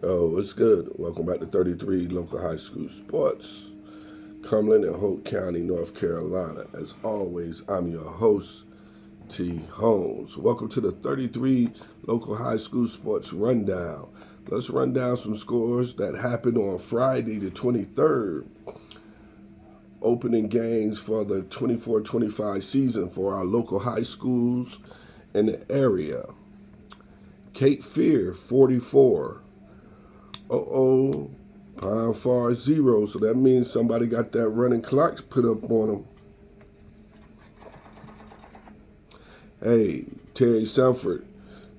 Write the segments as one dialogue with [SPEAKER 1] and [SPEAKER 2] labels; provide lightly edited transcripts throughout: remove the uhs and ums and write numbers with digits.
[SPEAKER 1] Oh, it's good. Welcome back to 33 Local High School Sports, Cumberland and Hoke County, North Carolina. As always, I'm your host, T. Holmes. Welcome to the 33 Local High School Sports Rundown. Let's run down some scores that happened on Friday the 23rd. Opening games for the 24-25 season for our local high schools in the area. Cape Fear, 44. Pine Forest 0. So that means somebody got that running clocks put up on them. Hey, Terry Sanford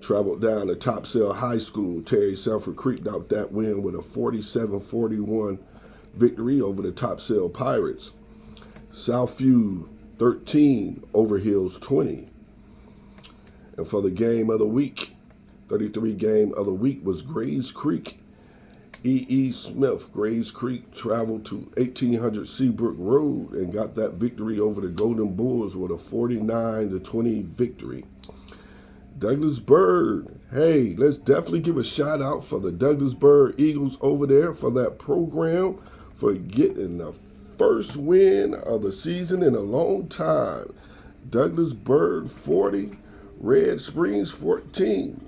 [SPEAKER 1] traveled down to Topsail High School. Terry Sanford creeped out that win with a 47-41 victory over the Topsail Pirates. Southview 13, Overhills 20. And for the game of the week, 33 game of the week was Grays Creek. E.E. Smith, Grays Creek, traveled to 1800 Seabrook Road and got that victory over the Golden Bulls with a 49-20 victory. Douglasburg, hey, let's definitely give a shout out for the Douglasburg Eagles over there for that program for getting the first win of the season in a long time. Douglasburg 40, Red Springs 14.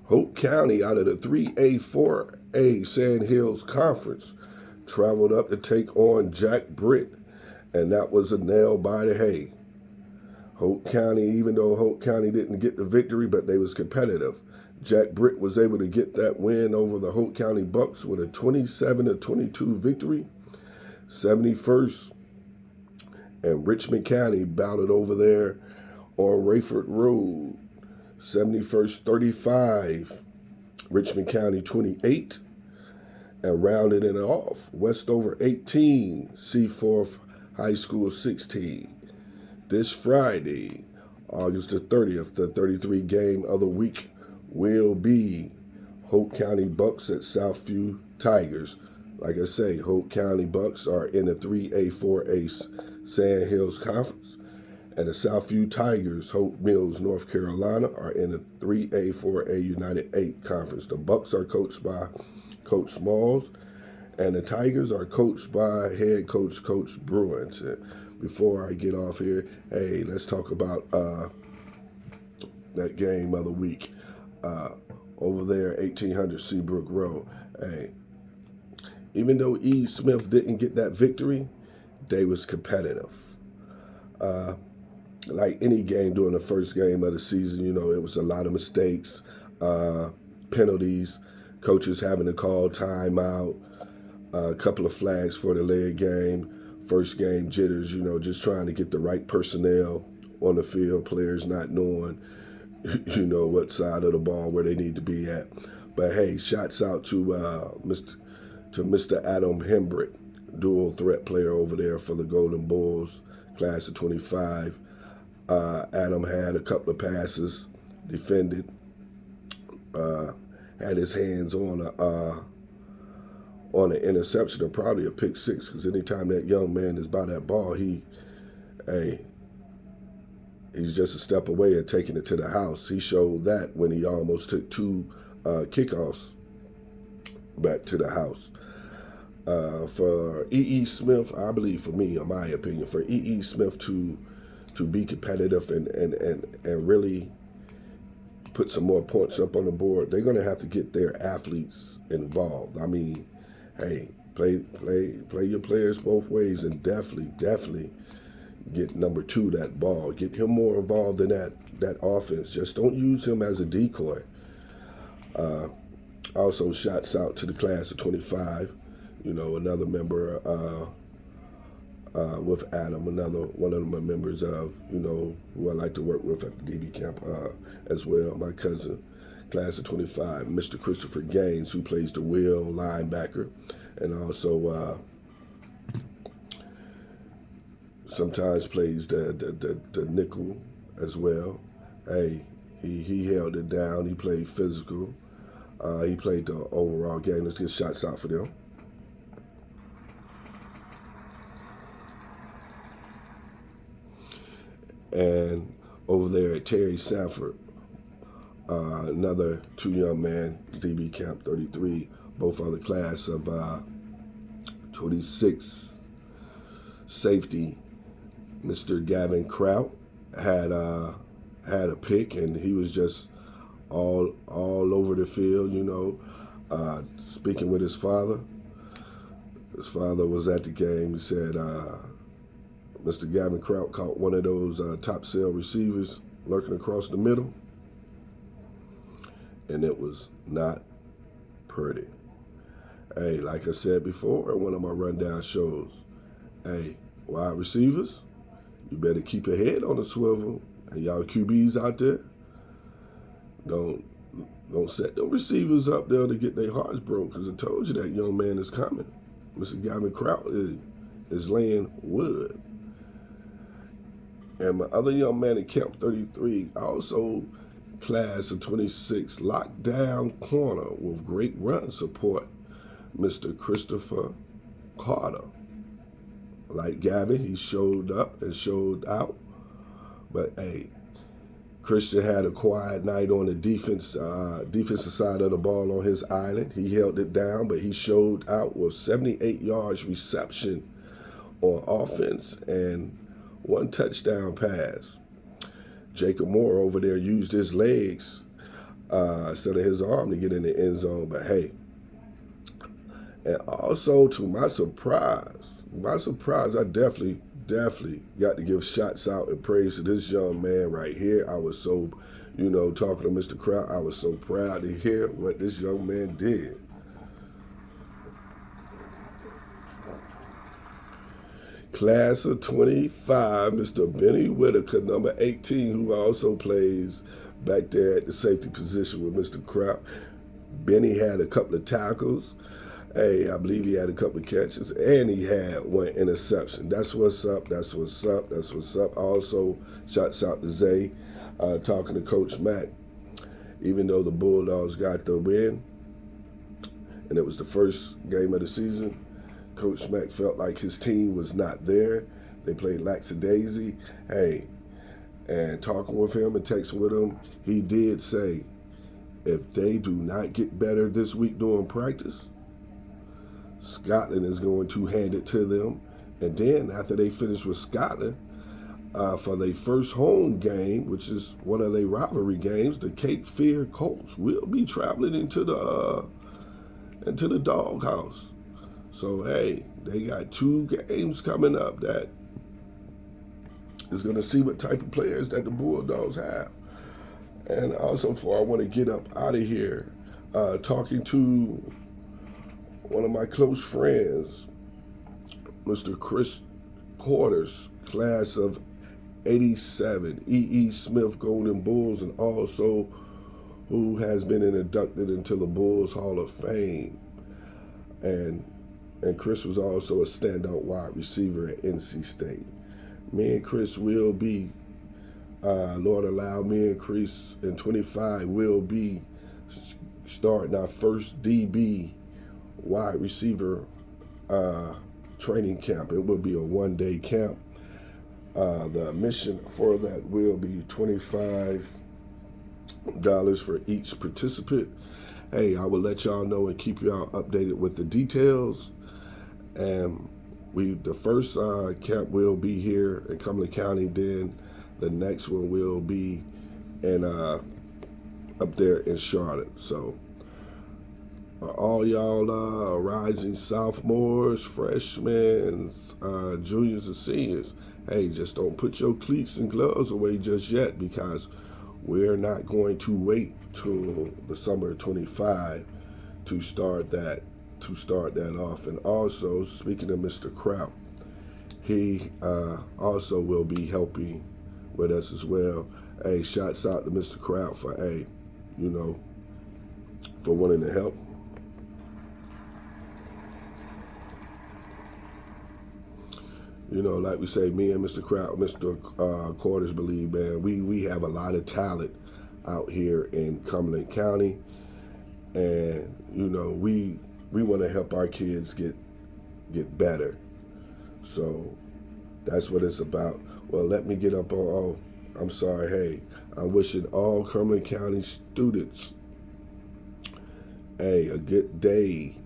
[SPEAKER 1] Hoke County, out of the 3A, 4A Sand Hills Conference, traveled up to take on Jack Britt, and that was a nail biter. Hey, Hoke County, even though Hoke County didn't get the victory, but they was competitive. Jack Britt was able to get that win over the Hoke County Bucks with a 27-22 victory. 71st and Richmond County battled over there on Rayford Road. 71st 35, Richmond County 28, and rounded it off, Westover 18, Seaforth High School 16. This Friday, August the 30th, the 33 game of the week will be Hoke County Bucks at Southview Tigers. Like I say, Hoke County Bucks are in the 3A, 4A Sand Hills Conference. And the Southview Tigers, Hope Mills, North Carolina, are in the 3A, 4A United 8 Conference. The Bucks are coached by Coach Smalls, and the Tigers are coached by head coach, Coach Bruins. Before I get off here, hey, let's talk about that game of the week. Over there, 1800 Seabrook Road. Hey, even though E. Smith didn't get that victory, they was competitive. Like any game during the first game of the season, it was a lot of mistakes, penalties, coaches having to call timeout, a couple of flags for the leg game, first game jitters, just trying to get the right personnel on the field, players not knowing, what side of the ball where they need to be at. But hey, shouts out to Mr. Adam Hembrick, dual threat player over there for the Golden Bulls, class of 25. Adam had a couple of passes, defended, had his hands on an interception or probably a pick six, because anytime that young man is by that ball, he's just a step away and taking it to the house. He showed that when he almost took two kickoffs back to the house. For E.E. Smith, I believe, for me, in my opinion, for E.E. Smith to be competitive and really put some more points up on the board, they're going to have to get their athletes involved. I mean, hey, play your players both ways, and definitely get number two that ball. Get him more involved in that offense. Just don't use him as a decoy. Also, shouts out to the class of 25. Another member with Adam, one of my members of, who I like to work with at the DB camp as well. My cousin, class of 25, Mr. Christopher Gaines, who plays the wheel linebacker, and also sometimes plays the nickel as well. Hey, he held it down. He played physical. He played the overall game. Let's get shots out for them. And over there at Terry Sanford. Another 2 young men, DB Camp 33, both are the class of 26. Safety, Mr. Gavin Kraut had a pick, and he was just all over the field, speaking with his father. His father was at the game. He said Mr. Gavin Kraut caught one of those top sale receivers lurking across the middle, and it was not pretty. Hey, like I said before in one of my rundown shows, hey, wide receivers, you better keep your head on a swivel. And y'all QBs out there, don't set them receivers up there to get their hearts broke, because I told you that young man is coming. Mr. Gavin Kraut is laying wood. And my other young man at Camp 33, also class of 26, lockdown corner with great run support, Mr. Christopher Carter. Like Gavin, he showed up and showed out. But hey, Christian had a quiet night on the defensive side of the ball on his island. He held it down, but he showed out with 78 yards reception on offense and 1 touchdown pass. Jacob Moore over there used his legs instead of his arm to get in the end zone. But hey, and also to my surprise, I definitely got to give shots out and praise to this young man right here. I was so, talking to Mr. Kraut, I was so proud to hear what this young man did. Class of 25, Mr. Benny Whitaker, number 18, who also plays back there at the safety position with Mr. Kraut. Benny had a couple of tackles. Hey, I believe he had a couple of catches, and he had 1 interception. That's what's up. Also, shouts out to Zay, talking to Coach Mack. Even though the Bulldogs got the win, and it was the first game of the season, Coach Mack felt like his team was not there. They played lackadaisy. Hey, and talking with him and texting with him, he did say, if they do not get better this week during practice, Scotland is going to hand it to them. And then after they finish with Scotland, for their first home game, which is one of their rivalry games, the Cape Fear Colts will be traveling into the doghouse. So hey, they got 2 games coming up that is going to see what type of players that the Bulldogs have. And also, before I want to get up out of here, talking to one of my close friends, Mr. Chris Quarters, class of 87, E.E. Smith Golden Bulls, and also who has been inducted into the Bulls Hall of Fame. And Chris was also a standout wide receiver at NC State. Me and Chris will be, Lord allow, me and Chris in 25 will be starting our first DB wide receiver training camp. It will be a 1-day camp. The admission for that will be $25 for each participant. Hey, I will let y'all know and keep y'all updated with the details. And the first camp will be here in Cumberland County. Then the next one will be in up there in Charlotte. So all y'all rising sophomores, freshmen, juniors, and seniors, hey, just don't put your cleats and gloves away just yet, because we're not going to wait till the summer of 25 to start that off. And also, speaking of Mr. Kraut, he also will be helping with us as well. Hey, shouts out to Mr. Kraut for for wanting to help. Like we say, me and Mr. Kraut, Mr. Quarters believe, man, we have a lot of talent out here in Cumberland County, and we want to help our kids get better. So that's what it's about. Well, let me get up on. I'm wishing all Cumberland County students, a good day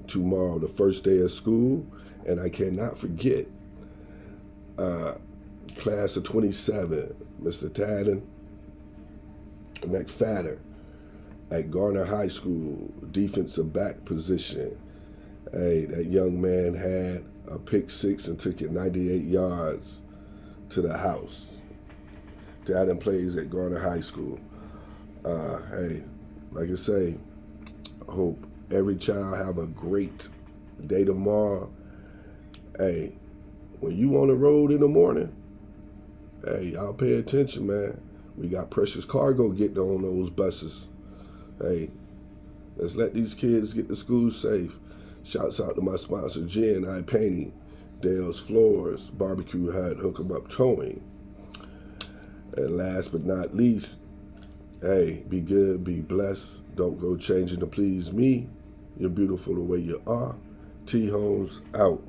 [SPEAKER 1] tomorrow, the first day of school. And I cannot forget, class of 27, Mr. Tadden McFadden at Garner High School, defensive back position. That young man had a pick six and took it 98 yards to the house. Tadden plays at Garner High School. Like I say, I hope every child have a great day tomorrow. When you on the road in the morning, y'all pay attention, man. We got precious cargo getting on those buses. Let's let these kids get to school safe. Shouts out to my sponsor, G&I Painting, Dale's Floors, Barbecue Hut, Hook 'em Up Towing. And last but not least, be good, be blessed. Don't go changing to please me. You're beautiful the way you are. T. Holmes out.